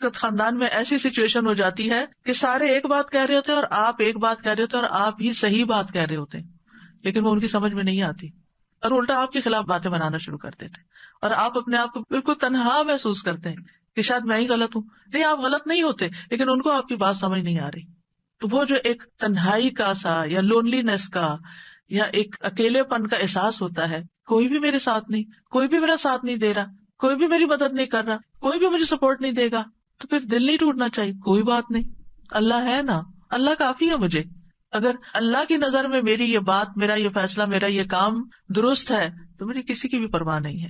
خاندان میں ایسی سچویشن ہو جاتی ہے کہ سارے ایک بات کہہ رہے ہوتے ہیں اور آپ ایک بات کہہ رہے ہوتے ہیں اور آپ ہی صحیح بات کہہ رہے ہوتے ہیں، لیکن وہ ان کی سمجھ میں نہیں آتی اور الٹا آپ کے خلاف باتیں بنانا شروع کر دیتے ہیں، اور آپ اپنے آپ کو بالکل تنہا محسوس کرتے ہیں کہ شاید میں ہی غلط ہوں. نہیں، آپ غلط نہیں ہوتے، لیکن ان کو آپ کی بات سمجھ نہیں آ رہی. تو وہ جو ایک تنہائی کا سا یا لونلی نیس کا یا ایک اکیلے پن کا احساس ہوتا ہے، کوئی بھی میرے ساتھ نہیں، کوئی بھی میرا ساتھ نہیں دے رہا، کوئی بھی میری مدد نہیں کر رہا، کوئی بھی مجھے سپورٹ نہیں دے گا، تو پھر دل نہیں ٹوٹنا چاہیے. کوئی بات نہیں، اللہ ہے نا، اللہ کافی ہے مجھے. اگر اللہ کی نظر میں میری یہ بات، میرا یہ فیصلہ، میرا یہ کام درست ہے تو میری کسی کی بھی پرواہ نہیں ہے.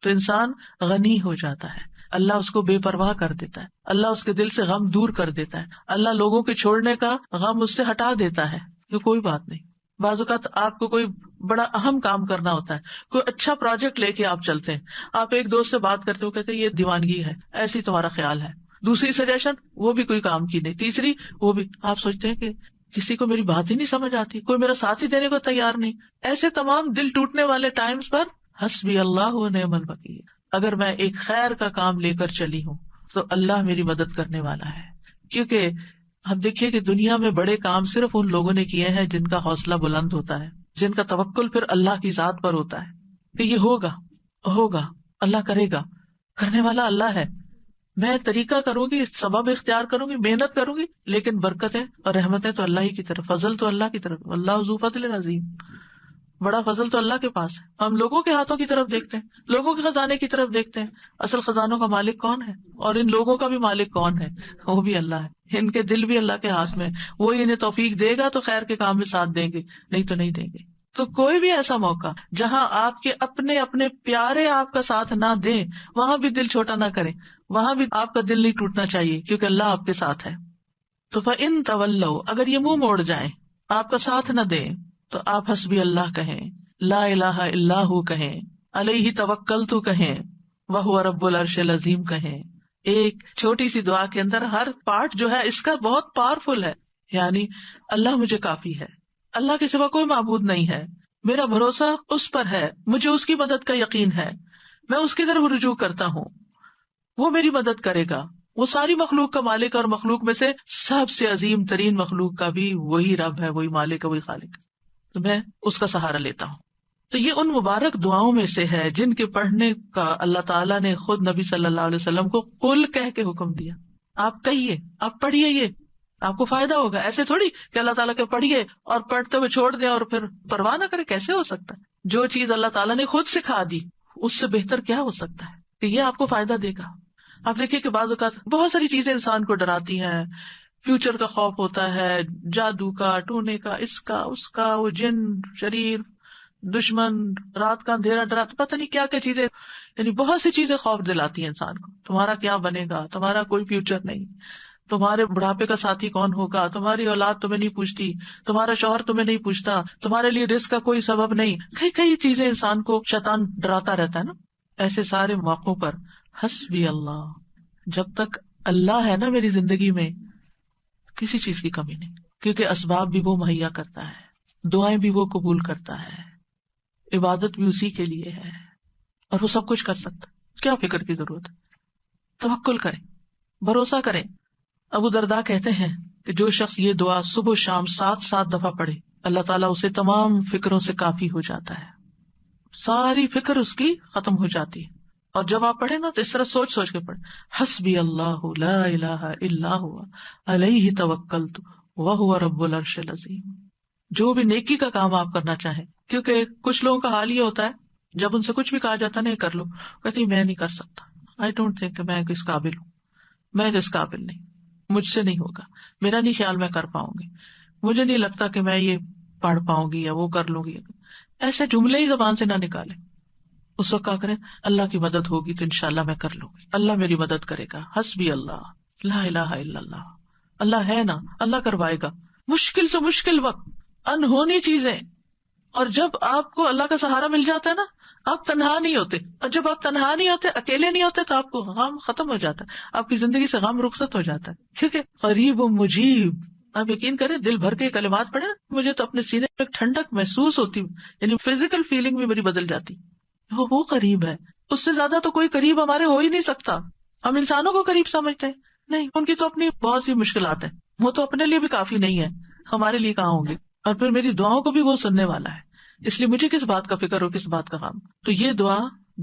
تو انسان غنی ہو جاتا ہے، اللہ اس کو بے پرواہ کر دیتا ہے، اللہ اس کے دل سے غم دور کر دیتا ہے، اللہ لوگوں کے چھوڑنے کا غم اس سے ہٹا دیتا ہے کہ کوئی بات نہیں. بعض اوقات آپ کو کوئی بڑا اہم کام کرنا ہوتا ہے، کوئی اچھا پروجیکٹ لے کے آپ چلتے ہیں، آپ ایک دوست سے بات کرتے ہو، کہتے ہیں یہ دیوانگی ہے، ایسی تمہارا خیال ہے، دوسری سجیشن وہ بھی کوئی کام کی نہیں، تیسری وہ بھی، آپ سوچتے ہیں کہ کسی کو میری بات ہی نہیں سمجھ آتی، کوئی میرا ساتھ ہی دینے کو تیار نہیں. ایسے تمام دل ٹوٹنے والے ٹائمز پر حسبی اللہ و نعم الوکیل، اگر میں ایک خیر کا کام لے کر چلی ہوں تو اللہ میری مدد کرنے والا ہے. کیونکہ ہم دیکھیے کہ دنیا میں بڑے کام صرف ان لوگوں نے کیے ہیں جن کا حوصلہ بلند ہوتا ہے، جن کا توکل پھر اللہ کی ذات پر ہوتا ہے کہ یہ ہوگا، اللہ کرے گا، کرنے والا اللہ ہے. میں طریقہ کروں گی، سبب اختیار کروں گی، محنت کروں گی، لیکن برکتیں اور رحمتیں تو اللہ ہی کی طرف، فضل تو اللہ کی طرف. اللہ ذو فضل عظیم، بڑا فضل تو اللہ کے پاس ہے. ہم لوگوں کے ہاتھوں کی طرف دیکھتے ہیں، لوگوں کے خزانے کی طرف دیکھتے ہیں، اصل خزانوں کا مالک کون ہے اور ان لوگوں کا بھی مالک کون ہے؟ وہ بھی اللہ ہے. ان کے دل بھی اللہ کے ہاتھ میں، وہی انہیں توفیق دے گا تو خیر کے کام میں ساتھ دیں گے، نہیں تو نہیں دیں گے. تو کوئی بھی ایسا موقع جہاں آپ کے اپنے اپنے پیارے آپ کا ساتھ نہ دیں، وہاں بھی دل چھوٹا نہ کریں، وہاں بھی آپ کا دل نہیں ٹوٹنا چاہیے، کیونکہ اللہ آپ کے ساتھ ہے. تو فَإِن تَوَلَّوْا، اگر یہ منہ موڑ جائیں، آپ کا ساتھ نہ دیں، تو آپ حسبی اللہ کہیں، لا الہ الا ہو کہیں، علیہ توکلت کہیں، وہو رب العرش العظیم کہیں. ایک چھوٹی سی دعا کے اندر ہر پارٹ جو ہے اس کا بہت پاورفل ہے. یعنی اللہ مجھے کافی ہے، اللہ کے سوا کوئی معبود نہیں ہے، میرا بھروسہ اس پر ہے، مجھے اس کی مدد کا یقین ہے، میں اس کی طرف رجوع کرتا ہوں، وہ میری مدد کرے گا. وہ ساری مخلوق کا مالک، اور مخلوق میں سے سب سے عظیم ترین مخلوق کا بھی وہی رب ہے، وہی مالک ہے، وہی خالق ہے، تو میں اس کا سہارا لیتا ہوں. تو یہ ان مبارک دعاؤں میں سے ہے جن کے پڑھنے کا اللہ تعالیٰ نے خود نبی صلی اللہ علیہ وسلم کو قل کہہ کے حکم دیا. آپ کہیے، آپ پڑھیے، یہ آپ کو فائدہ ہوگا. ایسے تھوڑی کہ اللہ تعالیٰ کے پڑھیے اور پڑھتے ہوئے چھوڑ دیں اور پھر پرواہ نہ کرے، کیسے ہو سکتا ہے؟ جو چیز اللہ تعالیٰ نے خود سکھا دی اس سے بہتر کیا ہو سکتا ہے کہ یہ آپ کو فائدہ دے گا. آپ دیکھیے کہ بعض اوقات بہت ساری چیزیں انسان کو ڈراتی ہیں، فیوچر کا خوف ہوتا ہے، جادو کا، ٹونے کا، اس کا اس کا، وہ جن، شریر، دشمن، رات کا اندھیرا ڈراتا، پتہ نہیں کیا کیا چیزیں، یعنی بہت سی چیزیں خوف دلاتی ہیں انسان کو. تمہارا کیا بنے گا، تمہارا کوئی فیوچر نہیں، تمہارے بڑھاپے کا ساتھی کون ہوگا، تمہاری اولاد تمہیں نہیں پوچھتی، تمہارا شوہر تمہیں نہیں پوچھتا، تمہارے لیے رزق کا کوئی سبب نہیں. کئی چیزیں انسان کو شیطان ڈراتا رہتا ہے نا. ایسے سارے موقعوں پر حسبی اللہ، جب تک اللہ ہے نا میری زندگی میں، کسی چیز کی کمی نہیں، کیونکہ اسباب بھی وہ مہیا کرتا ہے، دعائیں بھی وہ قبول کرتا ہے، عبادت بھی اسی کے لیے ہے، اور وہ سب کچھ کر سکتا. کیا فکر کی ضرورت ہے؟ توکل کریں، بھروسہ کریں. ابو درداء کہتے ہیں کہ جو شخص یہ دعا صبح و شام 7 دفعہ پڑھے، اللہ تعالیٰ اسے تمام فکروں سے کافی ہو جاتا ہے، ساری فکر اس کی ختم ہو جاتی ہے. اور جب آپ پڑھیں نا تو اس طرح سوچ سوچ کے پڑھیں، حسبی اللہ لا الہ الا ہوا علیہ توکلت وہو رب العرش العظیم. جو بھی نیکی کا کام آپ کرنا چاہیں، کیونکہ کچھ لوگوں کا حال یہ ہوتا ہے جب ان سے کچھ بھی کہا جاتا نہیں کر لو، کہتی میں نہیں کر سکتا، آئی ڈونٹ تھنک کہ میں کس قابل ہوں، میں کس قابل نہیں، مجھ سے نہیں ہوگا، میرا نہیں خیال میں کر پاؤں گی، مجھے نہیں لگتا کہ میں یہ پڑھ پاؤں گی یا وہ کر لوں گی. ایسے جملے ہی زبان سے نہ نکالیں. اس وقت کیا کریں، اللہ کی مدد ہوگی تو انشاءاللہ میں کر لوں گی، اللہ میری مدد کرے گا، حسبی اللہ لا الہ الا اللہ، اللہ ہے نا، اللہ کروائے گا. مشکل سے مشکل وقت، انہونی چیزیں، اور جب آپ کو اللہ کا سہارا مل جاتا ہے نا، آپ تنہا نہیں ہوتے. اور جب آپ تنہا نہیں ہوتے، اکیلے نہیں ہوتے، تو آپ کو غم ختم ہو جاتا ہے، آپ کی زندگی سے غم رخصت ہو جاتا ہے. ٹھیک ہے، قریب و مجیب. آپ یقین کریں، دل بھر کے کلمات پڑھے، مجھے تو اپنے سینے میں ٹھنڈک محسوس ہوتی، یعنی فزیکل فیلنگ بھی میری بدل جاتی. وہ قریب ہے، اس سے زیادہ تو کوئی قریب ہمارے ہو ہی نہیں سکتا. ہم انسانوں کو قریب سمجھتے ہیں، نہیں، ان کی تو اپنی بہت سی مشکلات ہیں، وہ تو اپنے لیے بھی کافی نہیں ہے، ہمارے لیے کہاں ہوں گے، اور پھر میری دعاؤں کو بھی وہ سننے والا ہے، اس لیے مجھے کس بات کا فکر ہو، کس بات کا غم۔ تو یہ دعا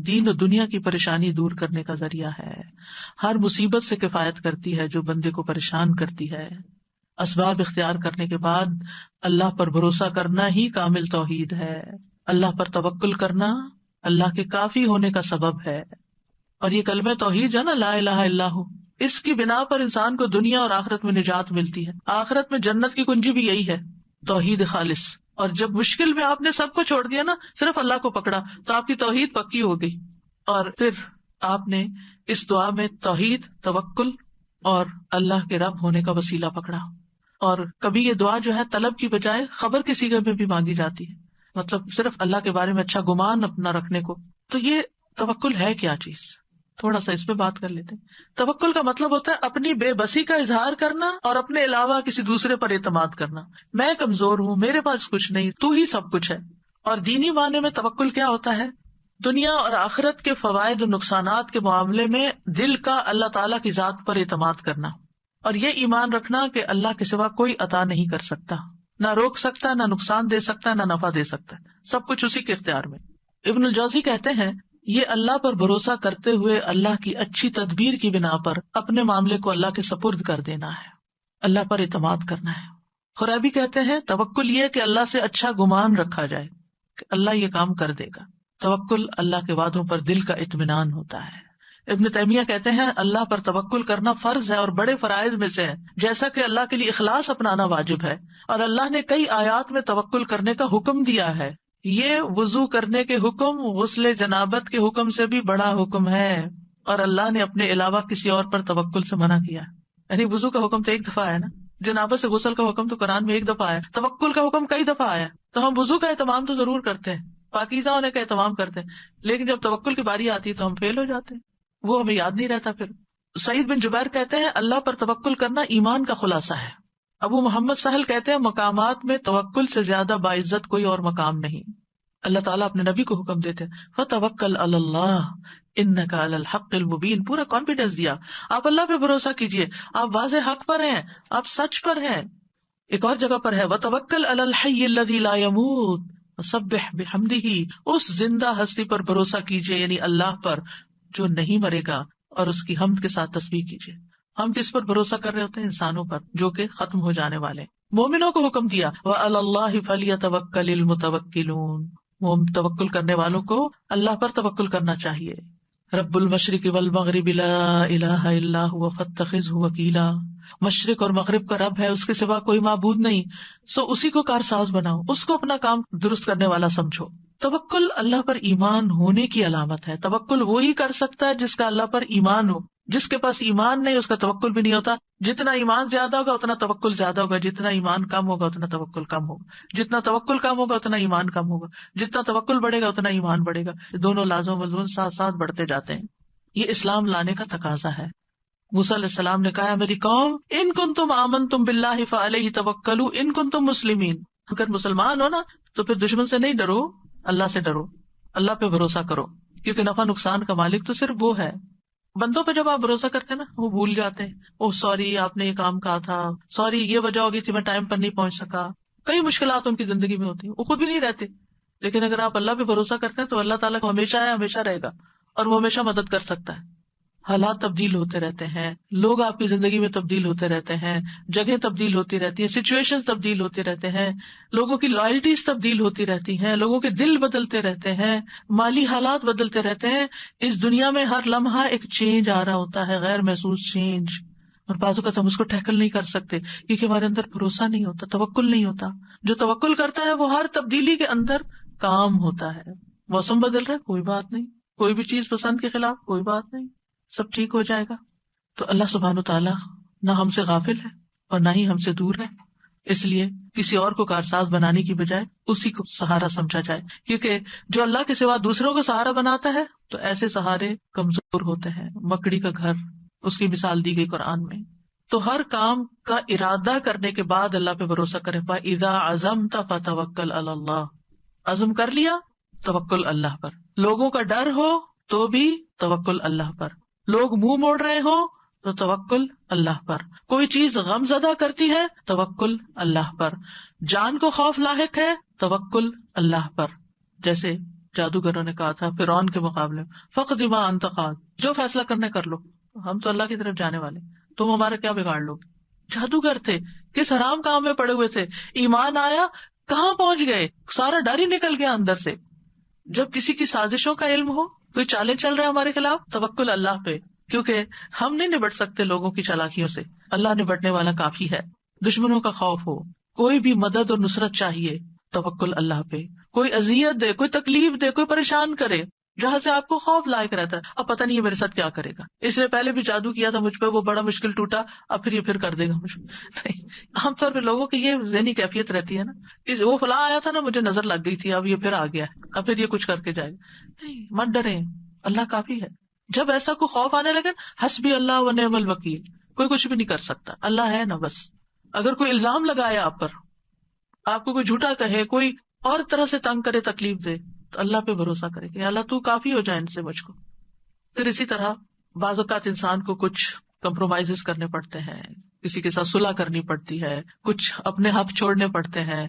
دین و دنیا کی پریشانی دور کرنے کا ذریعہ ہے، ہر مصیبت سے کفایت کرتی ہے جو بندے کو پریشان کرتی ہے۔ اسباب اختیار کرنے کے بعد اللہ پر بھروسہ کرنا ہی کامل توحید ہے، اللہ پر توکل کرنا اللہ کے کافی ہونے کا سبب ہے۔ اور یہ کلمہ توحید ہے نا، لا الہ الا ہو، اس کی بنا پر انسان کو دنیا اور آخرت میں نجات ملتی ہے، آخرت میں جنت کی کنجی بھی یہی ہے، توحید خالص۔ اور جب مشکل میں آپ نے سب کو چھوڑ دیا نا، صرف اللہ کو پکڑا، تو آپ کی توحید پکی ہو گئی، اور پھر آپ نے اس دعا میں توحید، توکل اور اللہ کے رب ہونے کا وسیلہ پکڑا۔ اور کبھی یہ دعا جو ہے طلب کی بجائے خبر کے صیغے میں بھی مانگی جاتی ہے، مطلب صرف اللہ کے بارے میں اچھا گمان اپنا رکھنے کو۔ تو یہ توکل ہے کیا چیز، تھوڑا سا اس پہ بات کر لیتے ہیں۔ توکل کا مطلب ہوتا ہے اپنی بے بسی کا اظہار کرنا اور اپنے علاوہ کسی دوسرے پر اعتماد کرنا۔ میں کمزور ہوں، میرے پاس کچھ نہیں، تو ہی سب کچھ ہے۔ اور دینی معنی میں توکل کیا ہوتا ہے؟ دنیا اور آخرت کے فوائد و نقصانات کے معاملے میں دل کا اللہ تعالیٰ کی ذات پر اعتماد کرنا، اور یہ ایمان رکھنا کہ اللہ کے سوا کوئی عطا نہیں کر سکتا، نہ روک سکتا، نہ نقصان دے سکتا، نہ نفع دے سکتا، سب کچھ اسی کے اختیار میں۔ ابن الجوزی کہتے ہیں یہ اللہ پر بھروسہ کرتے ہوئے اللہ کی اچھی تدبیر کی بنا پر اپنے معاملے کو اللہ کے سپرد کر دینا ہے، اللہ پر اعتماد کرنا ہے۔ خرابی کہتے ہیں توکل یہ کہ اللہ سے اچھا گمان رکھا جائے کہ اللہ یہ کام کر دے گا۔ توکل اللہ کے وعدوں پر دل کا اطمینان ہوتا ہے۔ ابن تیمیہ کہتے ہیں اللہ پر توکل کرنا فرض ہے اور بڑے فرائض میں سے ہے، جیسا کہ اللہ کے لیے اخلاص اپنانا واجب ہے، اور اللہ نے کئی آیات میں توکل کرنے کا حکم دیا ہے۔ یہ وضو کرنے کے حکم غسل جنابت کے حکم سے بھی بڑا حکم ہے، اور اللہ نے اپنے علاوہ کسی اور پر توکل سے منع کیا۔ یعنی وضو کا حکم تو ایک دفعہ ہے نا، جنابت سے غسل کا حکم تو قرآن میں ایک دفعہ آیا، توکل کا حکم کئی دفعہ آیا۔ تو ہم وضو کا اہتمام تو ضرور کرتے ہیں، پاکیزہ ہونے کا اہتمام کرتے ہیں، لیکن جب توکل کی باری آتی ہے تو ہم فیل ہو جاتے ہیں، وہ ہمیں یاد نہیں رہتا۔ پھر سعید بن جبیر کہتے ہیں اللہ پر توکل کرنا ایمان کا خلاصہ ہے۔ ابو محمد سہل کہتے ہیں مقامات میں توکل سے زیادہ باعزت کوئی اور مقام نہیں۔ اللہ تعالیٰ اپنے نبی کو حکم دیتے ہیں فَتَوَكَّلْ عَلَى اللَّهِ إِنَّكَ عَلَى الْحَقِّ الْمُبِينِ، پورا کانفیڈینس دیا، آپ اللہ پہ بھروسہ کیجئے، آپ واضح حق پر ہیں، آپ سچ پر ہیں۔ ایک اور جگہ پر ہے وَتَوَكَّلْ عَلَى الْحَيِّ الَّذِي لَا يَمُوتُ وَسَبِّحْ بِحَمْدِهِ، اس زندہ ہستی پر بھروسہ کیجئے، یعنی اللہ پر جو نہیں مرے گا، اور اس کی حمد کے ساتھ تسبیح کیجئے۔ ہم کس پر بھروسہ کر رہے ہوتے ہیں؟ انسانوں پر جو کہ ختم ہو جانے والے۔ مومنوں کو حکم دیا وَعَلَى اللَّهِ فَلْيَتَوَكَّلِ الْمُتَوَكِّلُونَ، وہ توکل کرنے والوں کو اللہ پر توکل کرنا چاہیے۔ رب المشرق والمغرب لا الہ الا هو فاتخذہ وکیلا، مشرق اور مغرب کا رب ہے، اس کے سوا کوئی معبود نہیں، سو اسی کو کارساز بناؤ، اس کو اپنا کام درست کرنے والا سمجھو۔ توکل اللہ پر ایمان ہونے کی علامت ہے۔ توکل وہی کر سکتا ہے جس کا اللہ پر ایمان ہو، جس کے پاس ایمان نہیں اس کا توکل بھی نہیں ہوتا۔ جتنا ایمان زیادہ ہوگا اتنا توکل زیادہ ہوگا، جتنا ایمان کم ہوگا اتنا توکل کم ہوگا، جتنا توکل کم ہوگا اتنا ایمان کم ہوگا، جتنا توکل بڑھے گا اتنا ایمان بڑھے گا، دونوں لازم ملزوم ساتھ ساتھ بڑھتے جاتے ہیں۔ یہ اسلام لانے کا تقاضا ہے۔ موسیٰ علیہ السلام نے کہا میری قوم ان کنتم آمنتم باللہ فعلیہ توکلوا ان کنتم مسلمین، اگر مسلمان ہو نا تو پھر دشمن سے نہیں ڈرو، اللہ سے ڈرو، اللہ پہ بھروسہ کرو، کیونکہ نفع نقصان کا مالک تو صرف وہ ہے۔ بندوں پہ جب آپ بھروسہ کرتے ہیں نا وہ بھول جاتے ہیں، او سوری آپ نے یہ کام کہا تھا، سوری یہ وجہ ہوگی تھی میں ٹائم پر نہیں پہنچ سکا، کئی مشکلات ان کی زندگی میں ہوتی ہیں، وہ خود بھی نہیں رہتے۔ لیکن اگر آپ اللہ پہ بھروسہ کرتے ہیں تو اللہ تعالیٰ کو ہمیشہ ہے، ہمیشہ رہے گا، اور وہ ہمیشہ مدد کر سکتا ہے۔ حالات تبدیل ہوتے رہتے ہیں، لوگ آپ کی زندگی میں تبدیل ہوتے رہتے ہیں، جگہ تبدیل ہوتی رہتی ہیں، سچویشن تبدیل ہوتے رہتے ہیں، لوگوں کی لائلٹیز تبدیل ہوتی رہتی ہیں، لوگوں کے دل بدلتے رہتے ہیں، مالی حالات بدلتے رہتے ہیں۔ اس دنیا میں ہر لمحہ ایک چینج آ رہا ہوتا ہے، غیر محسوس چینج، اور بعض اوقات ہم اس کو ٹیکل نہیں کر سکتے کیونکہ ہمارے اندر بھروسہ نہیں ہوتا، توکل نہیں ہوتا۔ جو توکل کرتا ہے وہ ہر تبدیلی کے اندر کام ہوتا ہے۔ موسم بدل رہا ہے کوئی بات نہیں، کوئی بھی چیز پسند کے خلاف کوئی بات نہیں، سب ٹھیک ہو جائے گا۔ تو اللہ سبحانہ وتعالیٰ نہ ہم سے غافل ہے اور نہ ہی ہم سے دور ہے، اس لیے کسی اور کو کارساز بنانے کی بجائے اسی کو سہارا سمجھا جائے، کیونکہ جو اللہ کے سوا دوسروں کو سہارا بناتا ہے تو ایسے سہارے کمزور ہوتے ہیں، مکڑی کا گھر اس کی مثال دی گئی قرآن میں۔ تو ہر کام کا ارادہ کرنے کے بعد اللہ پہ بھروسہ کرے۔ فَإِذَا عَزَمْتَ فَتَوَكَّلْ عَلَى اللَّهِ، عزم کر لیا توکل اللہ پر، لوگوں کا ڈر ہو تو بھی توکل اللہ پر، لوگ منہ موڑ رہے ہو تو توکل اللہ پر. کوئی چیز غم زدہ کرتی ہے توکل اللہ پر. جان کو خوف لاحق ہے توکل اللہ پر. جیسے جادوگروں نے کہا تھا فرعون کے مقابلے میں فقد ما انت قاد، جو فیصلہ کرنا کر لو، ہم تو اللہ کی طرف جانے والے، تم ہمارا کیا بگاڑ لو. جادوگر تھے، کس حرام کام میں پڑے ہوئے تھے، ایمان آیا کہاں پہنچ گئے، سارا ڈر ہی نکل گیا اندر سے. جب کسی کی سازشوں کا علم ہو، کوئی چالیں چل رہا ہے ہمارے خلاف، توکل اللہ پہ، کیونکہ ہم نہیں نبٹ سکتے لوگوں کی چالاکیوں سے، اللہ نبٹنے والا کافی ہے. دشمنوں کا خوف ہو، کوئی بھی مدد اور نصرت چاہیے، توکل اللہ پہ. کوئی اذیت دے، کوئی تکلیف دے، کوئی پریشان کرے جہاں سے آپ کو خوف لائق رہتا ہے، اب پتہ نہیں ہے میرے ساتھ کیا کرے گا، اس نے پہلے بھی جادو کیا تھا مجھ پہ، وہ بڑا مشکل ٹوٹا، اب پھر یہ پھر کر دے گا مجھ نہیں. عام طور پہ لوگوں کی یہ ذہنی کیفیت رہتی ہے نا، وہ فلاں آیا تھا نا، مجھے نظر لگ گئی تھی، اب یہ پھر آ گیا ہے، اب پھر یہ کچھ کر کے جائے گا. نہیں، مت ڈریں، اللہ کافی ہے. جب ایسا کوئی خوف آنے لگے، حسبی اللہ و نعم الوکیل، کوئی کچھ بھی نہیں کر سکتا، اللہ ہے نا بس. اگر کوئی الزام لگائے آپ پر، آپ کو کوئی جھوٹا کہے، کوئی اور طرح سے تنگ کرے، تکلیف دے، تو اللہ پہ بھروسہ کرے کہ اللہ تو کافی ہو جائے ان سے مجھ کو. پھر اسی طرح بعض اوقات انسان کو کچھ کمپرومائز کرنے پڑتے ہیں، کسی کے ساتھ صلح کرنی پڑتی ہے، کچھ اپنے حق چھوڑنے پڑتے ہیں.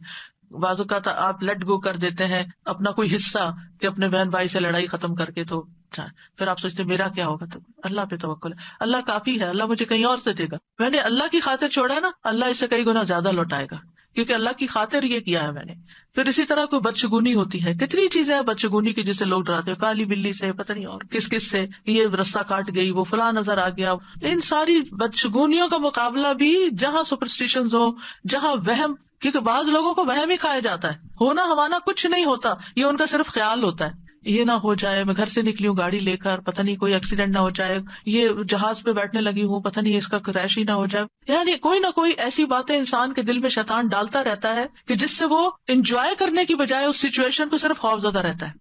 بعض اوقات آپ لیٹ گو کر دیتے ہیں اپنا کوئی حصہ کہ اپنے بہن بھائی سے لڑائی ختم کر کے، تو پھر آپ سوچتے میرا کیا ہوگا. تو اللہ پہ توکل ہے، اللہ کافی ہے، اللہ مجھے کہیں اور سے دے گا. میں نے اللہ کی خاطر چھوڑا ہے نا، اللہ اس سے کئی گنا زیادہ لوٹائے گا، کیونکہ اللہ کی خاطر یہ کیا ہے میں نے. پھر اسی طرح کوئی بدشگونی ہوتی ہے، کتنی چیزیں ہیں بدشگونی کی جسے لوگ ڈراتے ہیں، کالی بلی سے، پتہ نہیں اور کس کس سے، یہ رستہ کاٹ گئی، وہ فلاں نظر آ گیا. ان ساری بدشگونیوں کا مقابلہ بھی جہاں سپرسٹیشنز ہو، جہاں وہم، کیونکہ بعض لوگوں کو وہم ہی کھایا جاتا ہے، ہونا ہمانا کچھ نہیں ہوتا، یہ ان کا صرف خیال ہوتا ہے. یہ نہ ہو جائے میں گھر سے نکلی ہوں گاڑی لے کر، پتہ نہیں کوئی ایکسیڈنٹ نہ ہو جائے، یہ جہاز پہ بیٹھنے لگی ہوں، پتہ نہیں اس کا کریش ہی نہ ہو جائے. یعنی کوئی نہ کوئی ایسی باتیں انسان کے دل میں شیطان ڈالتا رہتا ہے کہ جس سے وہ انجوائے کرنے کی بجائے اس سچویشن کو صرف خوف زدہ رہتا ہے.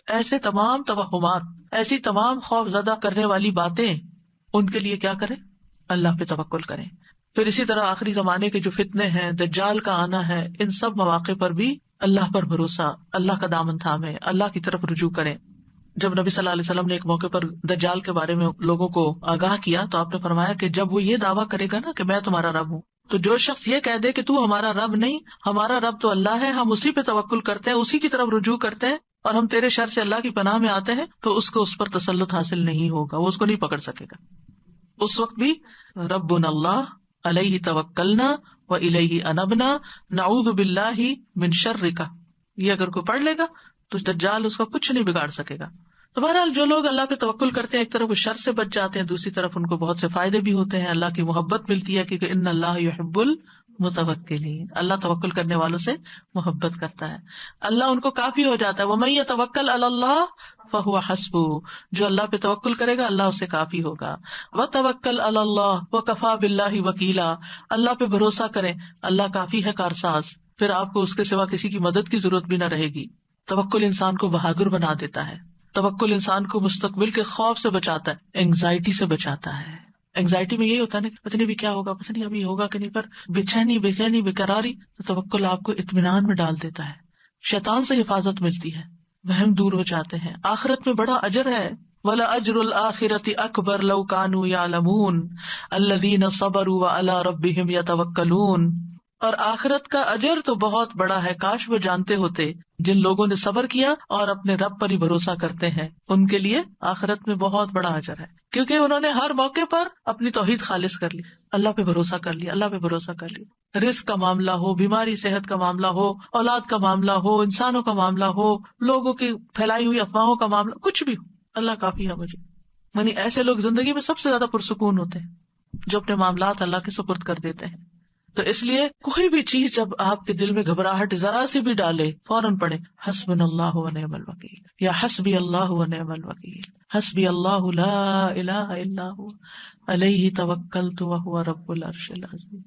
ایسے تمام توہمات، ایسی تمام خوف زدہ کرنے والی باتیں، ان کے لیے کیا کریں؟ اللہ پہ توکل کریں. پھر اسی طرح آخری زمانے کے جو فتنے ہیں، دجال کا آنا ہے، ان سب مواقع پر بھی اللہ پر بھروسہ، اللہ کا دامن تھامے، اللہ کی طرف رجوع کریں. جب نبی صلی اللہ علیہ وسلم نے ایک موقع پر دجال کے بارے میں لوگوں کو آگاہ کیا تو آپ نے فرمایا کہ جب وہ یہ دعویٰ کرے گا نا کہ میں تمہارا رب ہوں، تو جو شخص یہ کہہ دے کہ تو ہمارا رب نہیں، ہمارا رب تو اللہ ہے، ہم اسی پہ توکل کرتے ہیں، اسی کی طرف رجوع کرتے ہیں، اور ہم تیرے شر سے اللہ کی پناہ میں آتے ہیں، تو اس کو اس پر تسلط حاصل نہیں ہوگا، وہ اس کو نہیں پکڑ سکے گا. اس وقت بھی ربنا اللہ علیہ توکلنا و الیہ انبنا نعوذ باللہ من شرک، یہ اگر کوئی پڑھ لے گا تو دجال اس کا کچھ نہیں بگاڑ سکے گا. تو بہرحال جو لوگ اللہ پہ توکل کرتے ہیں، ایک طرف وہ شر سے بچ جاتے ہیں، دوسری طرف ان کو بہت سے فائدے بھی ہوتے ہیں، اللہ کی محبت ملتی ہے، کیونکہ ان اللہ یحب المتوکلین، اللہ توکل کرنے والوں سے محبت کرتا ہے، اللہ ان کو کافی ہو جاتا ہے. ومن یتوکل علی اللہ فہو حسبہ، جو اللہ پہ توکل کرے گا اللہ اسے کافی ہوگا. وتوکل علی اللہ وکفی باللہ وکیلا، اللہ پہ بھروسہ کریں، اللہ کافی ہے کارساز، پھر آپ کو اس کے سوا کسی کی مدد کی ضرورت بھی نہ رہے گی. توکل انسان کو بہادر بنا دیتا ہے، توکل انسان کو مستقبل کے خوف سے بچاتا ہے، اینگزائٹی سے بچاتا ہے. اینگزائٹی میں یہی ہوتا ہے نا، پتہ نہیں بھی کیا ہوگا، پتہ نہیں ابھی ہوگا کہ نہیں، پر بے قراری. تو توکل آپ کو اطمینان میں ڈال دیتا ہے، شیطان سے حفاظت ملتی ہے، وہم دور ہو جاتے ہیں، آخرت میں بڑا اجر ہے. وَلَأَجْرُ الْآخِرَةِ أَكْبَرُ لَوْ كَانُوا يَعْلَمُونَ الَّذِينَ صَبَرُوا وَعَلَىٰ رَبِّهِمْ يَتَوَكَّلُونَ، اور آخرت کا اجر تو بہت بڑا ہے، کاش وہ جانتے ہوتے. جن لوگوں نے صبر کیا اور اپنے رب پر ہی بھروسہ کرتے ہیں، ان کے لیے آخرت میں بہت بڑا اجر ہے، کیونکہ انہوں نے ہر موقع پر اپنی توحید خالص کر لی، اللہ پہ بھروسہ کر لیا، اللہ پہ بھروسہ کر لیا. رزق کا معاملہ ہو، بیماری صحت کا معاملہ ہو، اولاد کا معاملہ ہو، انسانوں کا معاملہ ہو، لوگوں کی پھیلائی ہوئی افواہوں کا معاملہ، کچھ بھی ہو، اللہ کافی ہے مجھے. یعنی ایسے لوگ زندگی میں سب سے زیادہ پرسکون ہوتے ہیں جو اپنے معاملات اللہ کے سپرد کر دیتے ہیں. تو اس لیے کوئی بھی چیز جب آپ کے دل میں گھبراہٹ ذرا سی بھی ڈالے، فوراً پڑھے حسبنا اللہ و نعم الوکیل، یا حسبی اللہ و نعم الوکیل، حسبی اللہ لا الہ الا هو علیہ توکلت وہو رب العرش العظیم.